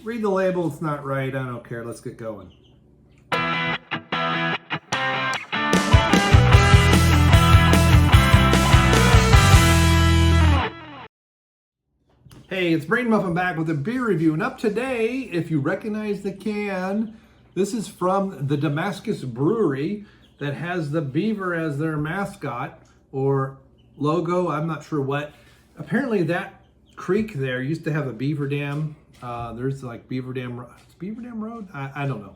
Read the label, it's not right, I don't care, let's get going. Hey, it's Brain Muffin back with a beer review, and up today, if you recognize the can, this is from the Damascus Brewery that has the beaver as their mascot or logo, I'm not sure what. Apparently that creek there used to have a beaver dam. There's like Beaver Dam Road? I don't know.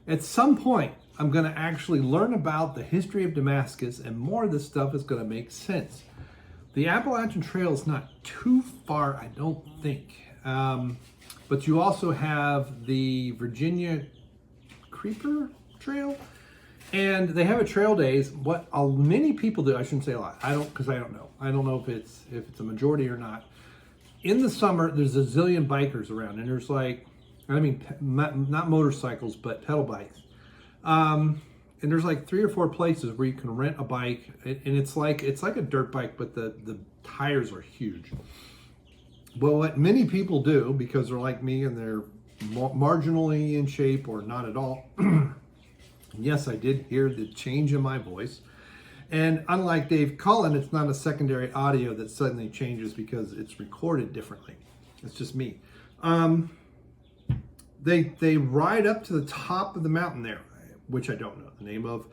At some point, I'm going to actually learn about the history of Damascus, and more of this stuff is going to make sense. The Appalachian Trail is not too far, I don't think. But you also have the Virginia Creeper Trail, and they have a trail days. What many people do, I shouldn't say a lot. I don't know. I don't know if it's a majority or not. In the summer, there's a zillion bikers around, and there's like, I mean, not motorcycles, but pedal bikes. And there's like 3 or 4 places where you can rent a bike, and it's like a dirt bike, but the tires are huge. Well, what many people do, because they're like me and they're marginally in shape or not at all, yes, I did hear the change in my voice. And unlike Dave Cullen, it's not a secondary audio that suddenly changes because it's recorded differently. It's just me. They ride up to the top of the mountain there, which I don't know the name of,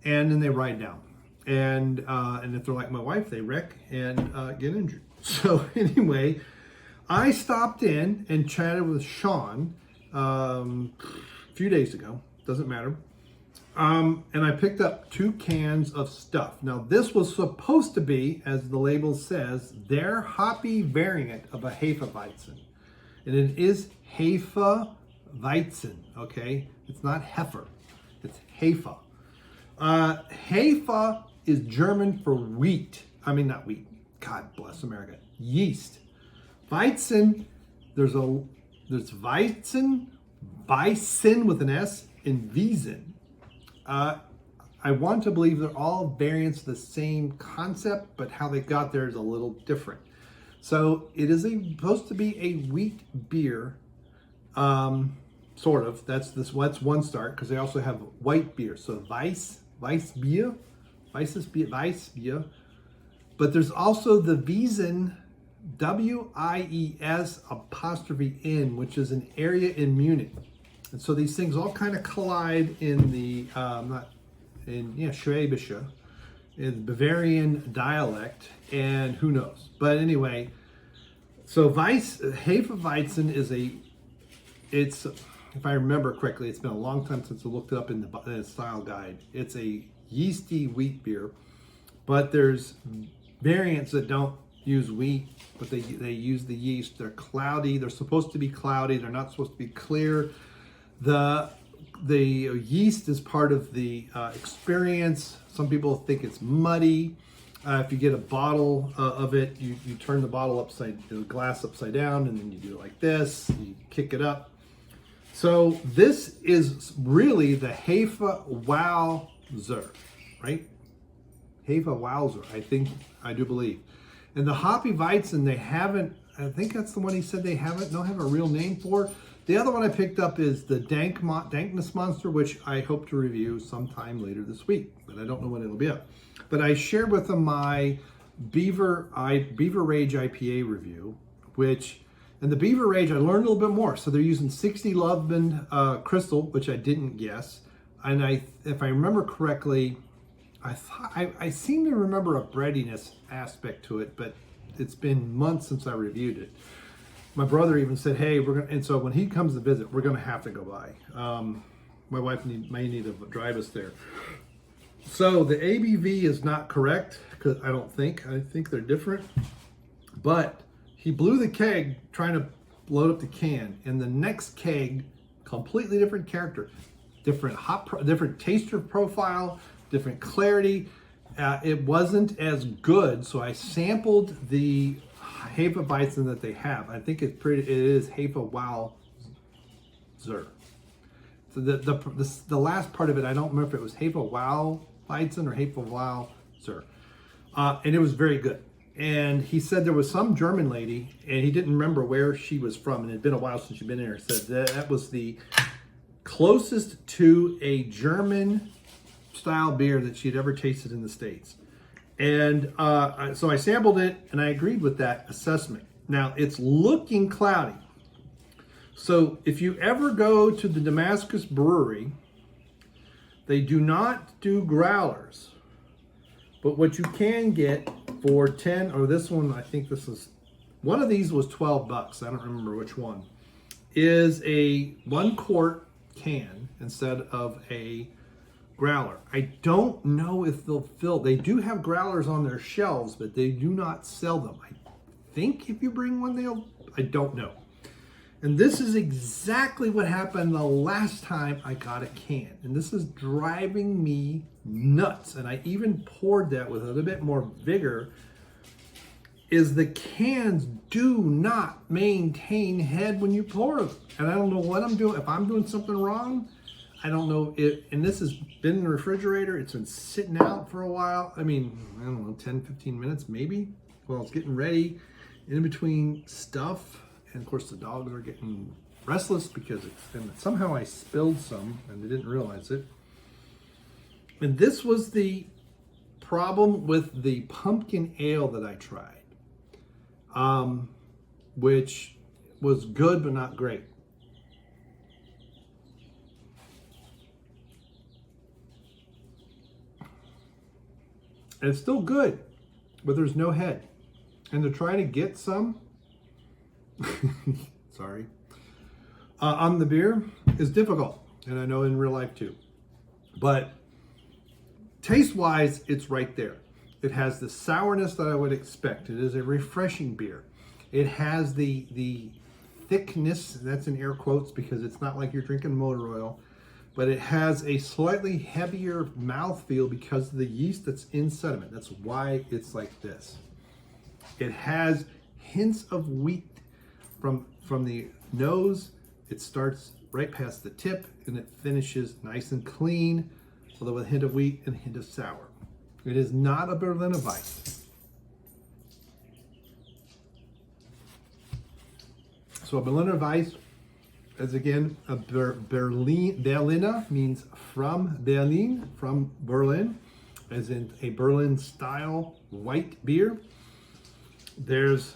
and then they ride down. And if they're like my wife, they wreck and get injured. So anyway, I stopped in and chatted with Sean a few days ago. Doesn't matter. And I picked up 2 cans of stuff. Now this was supposed to be, as the label says, their hoppy variant of a Hefeweizen. And it is HefeWowser, okay? It's not heifer, it's Hefe. Hefe is German for wheat. I mean, not wheat, God bless America, yeast. Weizen, there's Weizen with an S, and Wiesen. I want to believe they're all variants of the same concept, but how they got there is a little different. So it is supposed to be a wheat beer, sort of. That's one start, because they also have white beer. So Weissbier. But there's also the Wiesen, W-I-E-S''N, which is an area in Munich. And so these things all kind of collide in the, Schwäbische, in Bavarian dialect, and who knows. But anyway, so Hefeweizen is it's, if I remember correctly, it's been a long time since I looked it up in the style guide. It's a yeasty wheat beer, but there's variants that don't use wheat, but they use the yeast. They're cloudy. They're supposed to be cloudy. They're not supposed to be clear. The yeast is part of the experience. Some people think it's muddy. If you get a bottle of it, you turn the bottle the glass upside down, and then you do it like this. You kick it up. So this is really the HefeWowser, right? HefeWowser, I do believe. And the Hoppy Weizen, they haven't, I think that's the one he said don't have a real name for. The other one I picked up is the Dankness Monster, which I hope to review sometime later this week, but I don't know when it'll be up. But I shared with them my Beaver Rage IPA review, and the Beaver Rage, I learned a little bit more. So they're using 60 Loveman Crystal, which I didn't guess. And if I remember correctly, I seem to remember a breadiness aspect to it, but it's been months since I reviewed it. My brother even said, hey, and so when he comes to visit, we're gonna have to go by. My wife may need to drive us there. So the ABV is not correct, because I think they're different, but he blew the keg trying to load up the can, and the next keg, completely different character, different different taster profile, different clarity. It wasn't as good, so I sampled the Hefeweizen that they have. I think it is HefeWowser. So the last part of it, I don't remember if it was HefeWowweizen or HefeWowser. And it was very good. And he said there was some German lady, and he didn't remember where she was from, and it had been a while since she'd been there. Said that was the closest to a German style beer that she'd ever tasted in the States. And so I sampled it, and I agreed with that assessment. Now, it's looking cloudy. So if you ever go to the Damascus Brewery, they do not do growlers. But what you can get for 10, or this one, I think this is, one of these was 12 bucks. I don't remember which one. Is a 1 quart can instead of a growler. I don't know if they'll fill. They do have growlers on their shelves, but they do not sell them. I think if you bring one, I don't know. And this is exactly what happened the last time I got a can. And this is driving me nuts. And I even poured that with a little bit more vigor. Is the cans do not maintain head when you pour them. And I don't know what I'm doing. If I'm doing something wrong, I don't know. And this has been in the refrigerator. It's been sitting out for a while. I mean, I don't know, 10, 15 minutes maybe. Well, it's getting ready in between stuff. And of course the dogs are getting restless because somehow I spilled some and they didn't realize it. And this was the problem with the pumpkin ale that I tried, which was good but not great. And it's still good, but there's no head. And to try to get some, sorry, on the beer is difficult. And I know in real life too. But taste-wise, it's right there. It has the sourness that I would expect. It is a refreshing beer. It has the thickness, that's in air quotes because it's not like you're drinking motor oil, but it has a slightly heavier mouthfeel because of the yeast that's in sediment. That's why it's like this. It has hints of wheat from the nose. It starts right past the tip and it finishes nice and clean, although with a hint of wheat and a hint of sour. It is not a Berliner Weiss. So a Berliner Weiss is again a Berliner means from Berlin, from Berlin, as in a Berlin style white beer. There's,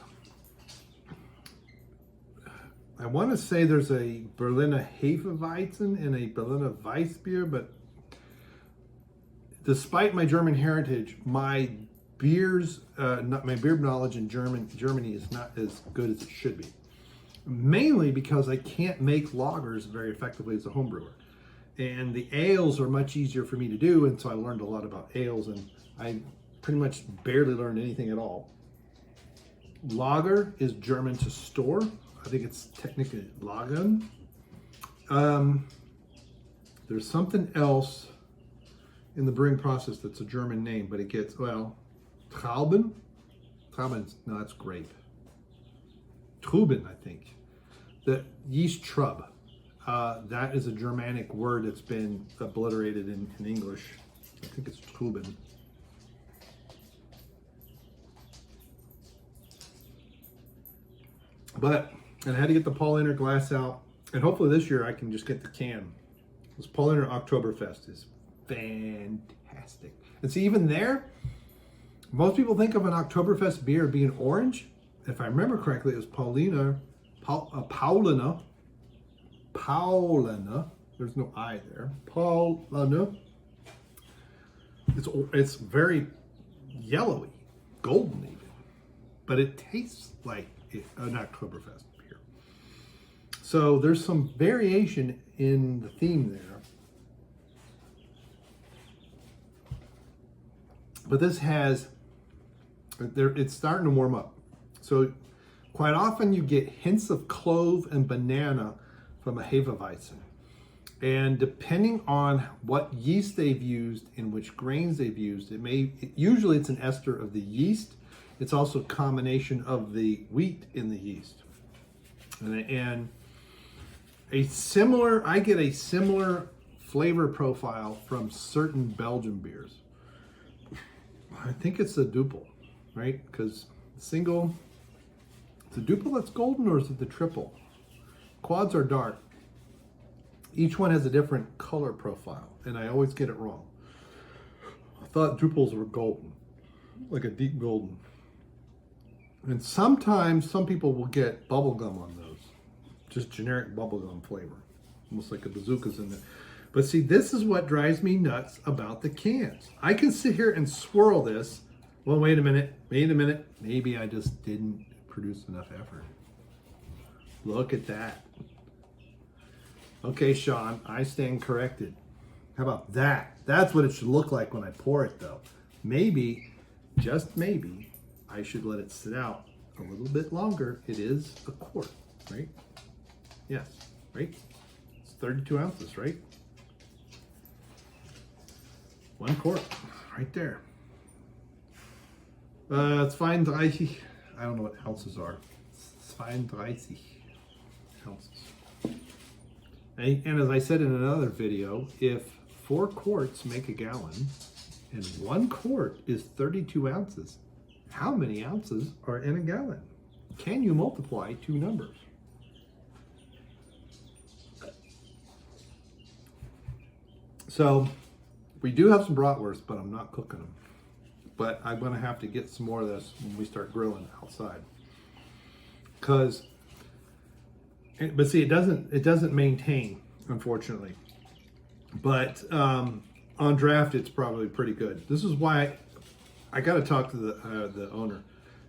I want to say there's a Berliner HefeWowser and a Berliner Weiss beer, but despite my German heritage, my beer knowledge in Germany is not as good as it should be. Mainly because I can't make lagers very effectively as a home brewer. And the ales are much easier for me to do, and so I learned a lot about ales, and I pretty much barely learned anything at all. Lager is German to store. I think it's technically Lagen. There's something else in the brewing process that's a German name, but it gets, well, Trauben. No, that's grape. Trauben, I think. The yeast shrub. That is a Germanic word that's been obliterated in English. I think it's Trauben. But, and I had to get the Paulaner glass out, and hopefully this year I can just get the can. This Paulaner Oktoberfest is fantastic. And see, even there, most people think of an Oktoberfest beer being orange. If I remember correctly, it was Paulaner. There's no I there. Paulaner. It's very yellowy, golden even, but it tastes like an Oktoberfest beer. So there's some variation in the theme there. But this has, it's starting to warm up. So quite often you get hints of clove and banana from a HefeWowser. And depending on what yeast they've used and which grains they've used, usually it's an ester of the yeast. It's also a combination of the wheat in the yeast. And I get a similar flavor profile from certain Belgian beers. I think it's the Duppel. right? Because single, is the duplex golden or is it the triple? Quads are dark. Each one has a different color profile, and I always get it wrong. I thought duples were golden, like a deep golden. And sometimes some people will get bubblegum on those, just generic bubblegum flavor, almost like a bazooka's in there. But see, this is what drives me nuts about the cans. I can sit here and swirl this. Well, wait a minute. Maybe I just didn't produce enough effort. Look at that. Okay, Sean, I stand corrected. How about that? That's what it should look like when I pour it, though. Maybe, just maybe, I should let it sit out a little bit longer. It is a quart, right? Yes, right? It's 32 ounces, right? 1 quart, right there. It's 32. I don't know what ounces are. 32 ounces. And as I said in another video, if 4 quarts make a gallon and 1 quart is 32 ounces, how many ounces are in a gallon? Can you multiply 2 numbers? So we do have some bratwurst, but I'm not cooking them. But I'm going to have to get some more of this when we start grilling outside. But see, it doesn't maintain, unfortunately. But on draft, it's probably pretty good. This is why I got to talk to the owner.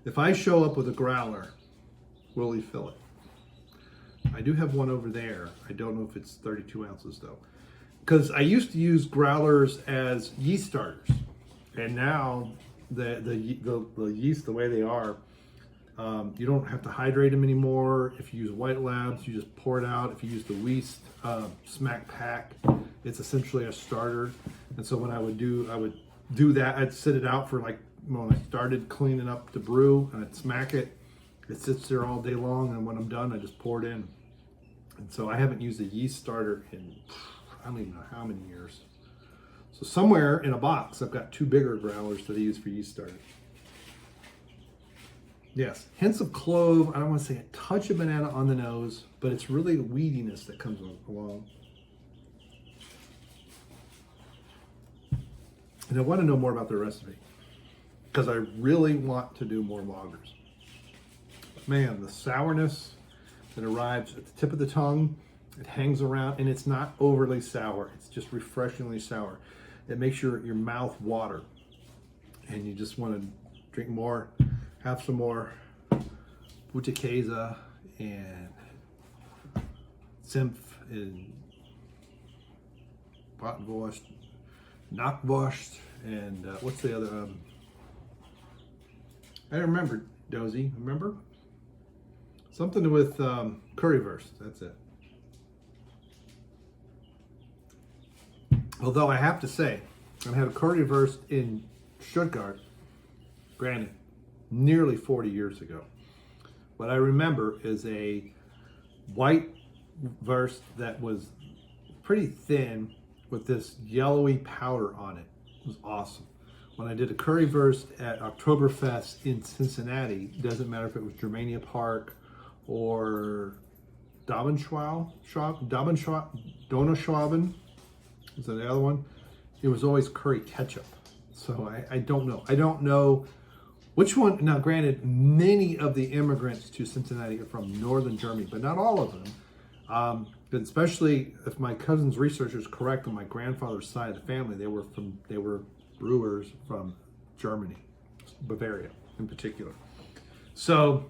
If I show up with a growler, will he fill it? I do have one over there. I don't know if it's 32 ounces though, because I used to use growlers as yeast starters, and now the yeast, the way they are. You don't have to hydrate them anymore. If you use White Labs, you just pour it out. If you use the Weast Smack Pack, it's essentially a starter. And so when I would do that, I'd sit it out for like, when I started cleaning up the brew, and I'd smack it. It sits there all day long, and when I'm done, I just pour it in. And so I haven't used a yeast starter in, I don't even know how many years. So somewhere in a box, I've got 2 bigger growlers that I use for yeast starters. Yes, hints of clove. I don't want to say a touch of banana on the nose, but it's really the weediness that comes along. And I want to know more about the recipe because I really want to do more lagers. Man, the sourness that arrives at the tip of the tongue, it hangs around, and it's not overly sour. It's just refreshingly sour. It makes your mouth water, and you just want to drink more. Have some more Butakeza and Zimpf and Bratwurst, Knockwurst, and what's the other? I remember, Dozy, remember? Something with currywurst, that's it. Although I have to say, I had a currywurst in Stuttgart, granted, nearly 40 years ago. What I remember is a white wurst that was pretty thin with this yellowy powder on it. It was awesome. When I did a currywurst at Oktoberfest in Cincinnati, doesn't matter if it was Germania Park or Donauschwaben, is that the other one? It was always curry ketchup. So I don't know. I don't know which one. Now, granted, many of the immigrants to Cincinnati are from northern Germany, but not all of them. But especially if my cousin's research is correct on my grandfather's side of the family, they were brewers from Germany, Bavaria in particular. So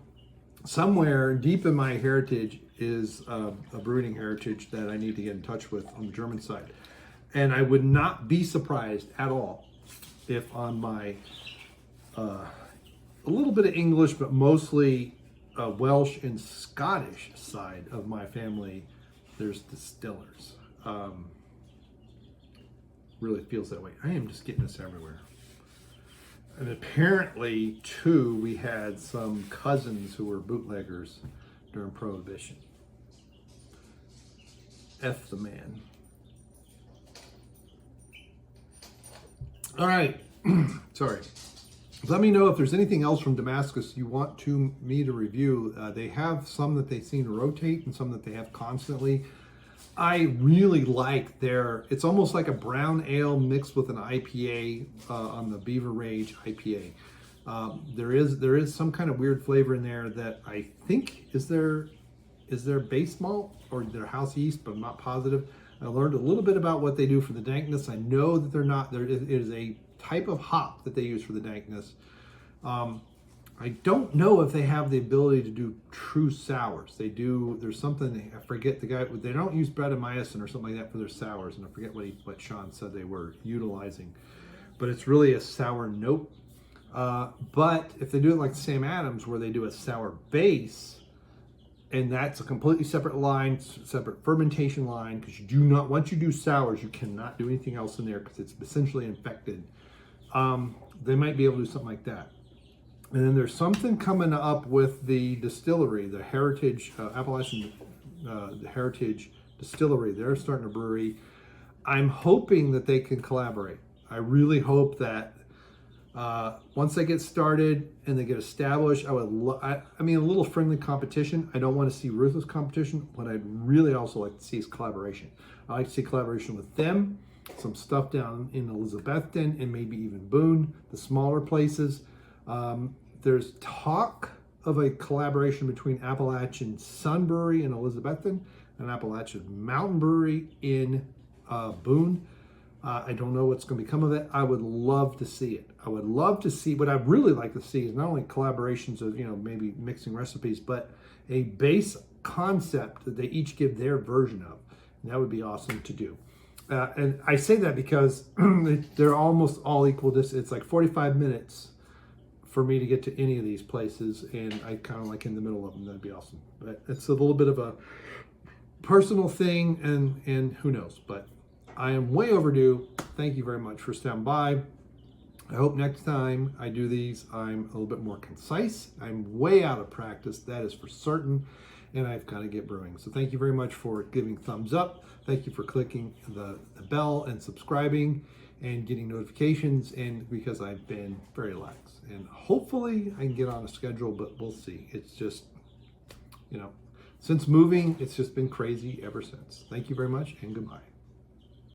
somewhere deep in my heritage is a brewing heritage that I need to get in touch with on the German side. And I would not be surprised at all if on my a little bit of English, but mostly Welsh and Scottish side of my family, there's distillers. Really feels that way. I am just getting this everywhere. And apparently, too, we had some cousins who were bootleggers during Prohibition. F the man. All right. Sorry. Let me know if there's anything else from Damascus you want me to review. They have some that they seem to rotate and some that they have constantly. I really like it's almost like a brown ale mixed with an IPA on the Beaver Rage IPA. There is some kind of weird flavor in there that I think is their base malt or their house yeast, but I'm not positive. I learned a little bit about what they do for the dankness. I know that it is a type of hop that they use for the dankness. I don't know if they have the ability to do true sours. They do. There's something, I forget the guy. They don't use Brettanomycin or something like that for their sours, and I forget what Sean said they were utilizing. But it's really a sour note. But if they do it like Sam Adams, where they do a sour base, and that's a completely separate line, separate fermentation line, because you do not, once you do sours, you cannot do anything else in there because it's essentially infected. They might be able to do something like that. And then there's something coming up with the distillery, the Heritage, Appalachian, the Heritage Distillery. They're starting a brewery. I'm hoping that they can collaborate. I really hope that once they get started and they get established, I mean, a little friendly competition. I don't want to see ruthless competition. What I'd really also like to see is collaboration. I like to see collaboration with them, some stuff down in Elizabethton and maybe even Boone, the smaller places. There's talk of a collaboration between Appalachian Sun Brewery in Elizabethton and Appalachian Mountain Brewery in Boone. I don't know what's going to become of it. I would love to see it. I would love to see, what I'd really like to see is not only collaborations of, maybe mixing recipes, but a base concept that they each give their version of. And that would be awesome to do. And I say that because they're almost all equal distance. It's like 45 minutes for me to get to any of these places, and I kind of like in the middle of them. That'd be awesome. But it's a little bit of a personal thing, and who knows. But I am way overdue. Thank you very much for standing by. I hope next time I do these, I'm a little bit more concise. I'm way out of practice, that is for certain, and I've got to get brewing. So thank you very much for giving thumbs up. Thank you for clicking the bell and subscribing and getting notifications, and because I've been very lax. And hopefully I can get on a schedule, but we'll see. It's just, since moving, it's just been crazy ever since. Thank you very much, and goodbye.